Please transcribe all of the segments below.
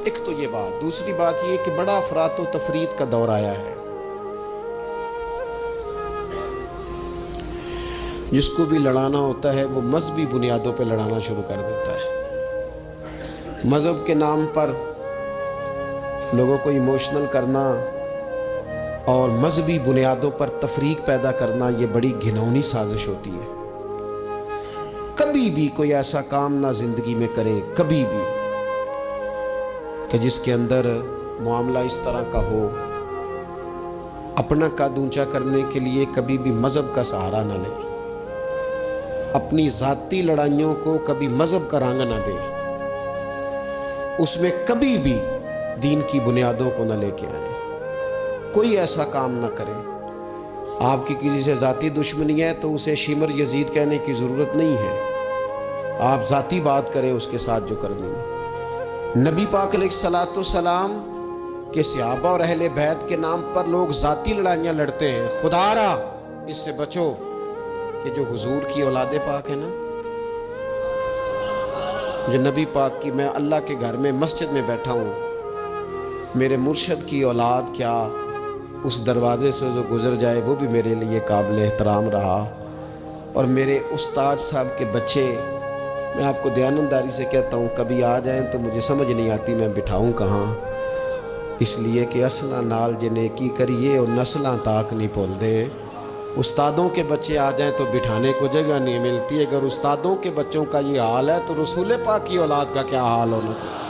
ایک تو یہ بات، دوسری بات یہ کہ بڑا افراط و تفریط کا دور آیا ہے. جس کو بھی لڑانا ہوتا ہے وہ مذہبی بنیادوں پہ لڑانا شروع کر دیتا ہے. مذہب کے نام پر لوگوں کو ایموشنل کرنا اور مذہبی بنیادوں پر تفریق پیدا کرنا، یہ بڑی گھناؤنی سازش ہوتی ہے. کبھی بھی کوئی ایسا کام نہ زندگی میں کرے، کبھی بھی، کہ جس کے اندر معاملہ اس طرح کا ہو. اپنا قد اونچا کرنے کے لیے کبھی بھی مذہب کا سہارا نہ لے. اپنی ذاتی لڑائیوں کو کبھی مذہب کا رنگ نہ دے. اس میں کبھی بھی دین کی بنیادوں کو نہ لے کے آئے. کوئی ایسا کام نہ کرے. آپ کی کسی سے ذاتی دشمنی ہے تو اسے شمر یزید کہنے کی ضرورت نہیں ہے. آپ ذاتی بات کریں اس کے ساتھ جو کرنی ہے. نبی پاک علیہ الصلوۃ والسلام کے صحابہ اور اہل بیت کے نام پر لوگ ذاتی لڑائیاں لڑتے ہیں. خدا را اس سے بچو. یہ جو حضور کی اولاد پاک ہے نا، جو نبی پاک کی، میں اللہ کے گھر میں مسجد میں بیٹھا ہوں، میرے مرشد کی اولاد کیا اس دروازے سے جو گزر جائے وہ بھی میرے لیے قابل احترام رہا. اور میرے استاد صاحب کے بچے، میں آپ کو دیانتداری سے کہتا ہوں، کبھی آ جائیں تو مجھے سمجھ نہیں آتی میں بٹھاؤں کہاں. اس لیے کہ اصلاں نال جے نیکی کریے اور نسلاں تاک نہیں بھول دے. استادوں کے بچے آ جائیں تو بٹھانے کو جگہ نہیں ملتی. اگر استادوں کے بچوں کا یہ حال ہے تو رسول پاک کی اولاد کا کیا حال ہونا چاہیے.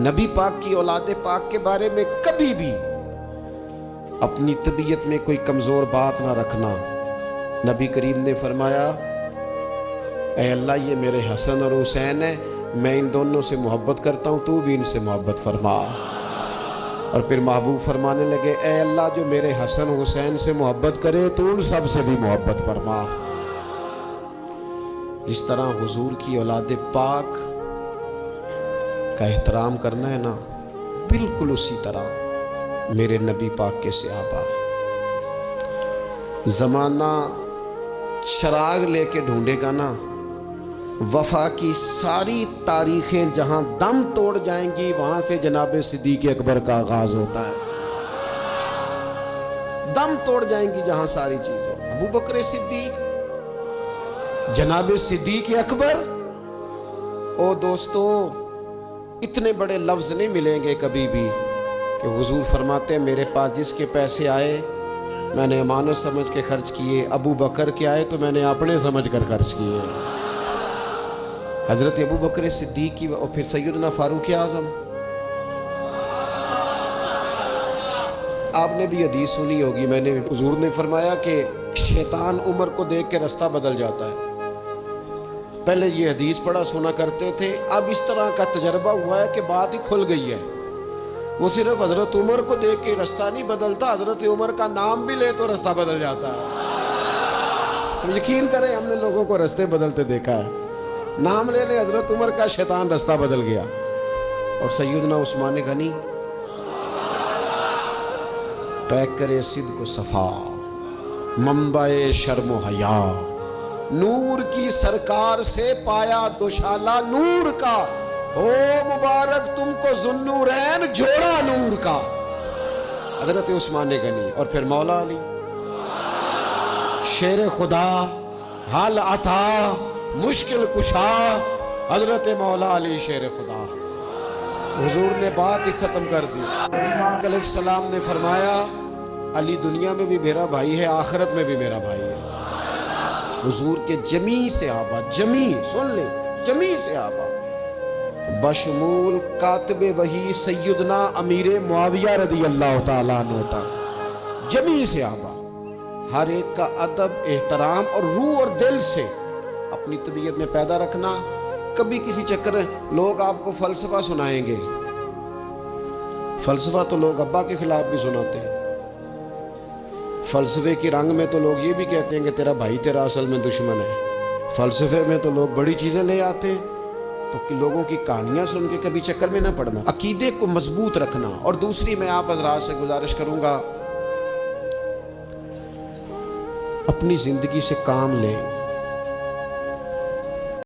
نبی پاک کی اولاد پاک کے بارے میں کبھی بھی اپنی طبیعت میں کوئی کمزور بات نہ رکھنا. نبی کریم نے فرمایا، اے اللہ، یہ میرے حسن اور حسین ہیں، میں ان دونوں سے محبت کرتا ہوں، تو بھی ان سے محبت فرما. اور پھر محبوب فرمانے لگے، اے اللہ، جو میرے حسن حسین سے محبت کرے تو ان سب سے بھی محبت فرما. اس طرح حضور کی اولاد پاک کا احترام کرنا ہے نا، بالکل اسی طرح میرے نبی پاک کے صحابہ. زمانہ چراغ لے کے ڈھونڈے گا نا، وفا کی ساری تاریخیں جہاں دم توڑ جائیں گی وہاں سے جناب صدیق اکبر کا آغاز ہوتا ہے. دم توڑ جائیں گی جہاں ساری چیزیں. ابو بکر صدیق، جناب صدیق اکبر. او دوستو، اتنے بڑے لفظ نہیں ملیں گے کبھی بھی کہ حضور فرماتے ہیں میرے پاس جس کے پیسے آئے میں نے امانت سمجھ کے خرچ کیے، ابو بکر کے آئے تو میں نے اپنے سمجھ کر خرچ کیے. حضرت ابو بکر صدیق کی اور پھر سیدنا فاروق اعظم. آپ نے بھی حدیث سنی ہوگی، میں نے، حضور نے فرمایا کہ شیطان عمر کو دیکھ کے رستہ بدل جاتا ہے. پہلے یہ حدیث پڑھا سنا کرتے تھے، اب اس طرح کا تجربہ ہوا ہے کہ بات ہی کھل گئی ہے. وہ صرف حضرت عمر کو دیکھ کے رستہ نہیں بدلتا، حضرت عمر کا نام بھی لے تو رستہ بدل جاتا ہے. یقین کریں ہم نے لوگوں کو رستے بدلتے دیکھا ہے. نام لے لے حضرت عمر کا، شیطان رستہ بدل گیا. اور سیدنا عثمان غنی، پیک کرے صدق و صفا، منبع شرم و حیا، نور کی سرکار سے پایا دوشالہ نور کا، او مبارک تم کو ذوالنورین جوڑا نور کا. حضرت عثمان غنی. اور پھر مولا علی، شیر خدا، حال عطا، مشکل کشا، حضرت مولا علی شیر خدا. حضور نے بات ہی ختم کر دی. علیہ السلام نے فرمایا، علی دنیا میں بھی میرا بھائی ہے، آخرت میں بھی میرا بھائی ہے. حضور کے جمیع صحابہ، جمیع، سن لیں، جمیع صحابہ بشمول کاتب وحی سیدنا امیر معاویہ رضی اللہ تعالیٰ عنہ، جمیع صحابہ، ہر ایک کا ادب، احترام اور روح اور دل سے اپنی طبیعت میں پیدا رکھنا. کبھی کسی چکر میں لوگ آپ کو فلسفہ سنائیں گے. فلسفہ تو لوگ ابا کے خلاف بھی سناتے ہیں. فلسفے کی رنگ میں تو لوگ یہ بھی کہتے ہیں کہ تیرا بھائی تیرا اصل میں دشمن ہے. فلسفے میں تو لوگ بڑی چیزیں لے آتے ہیں. تو لوگوں کی کہانیاں سن کے کبھی چکر میں نہ پڑنا. عقیدے کو مضبوط رکھنا. اور دوسری میں آپ حضرات سے گزارش کروں گا، اپنی زندگی سے کام لیں.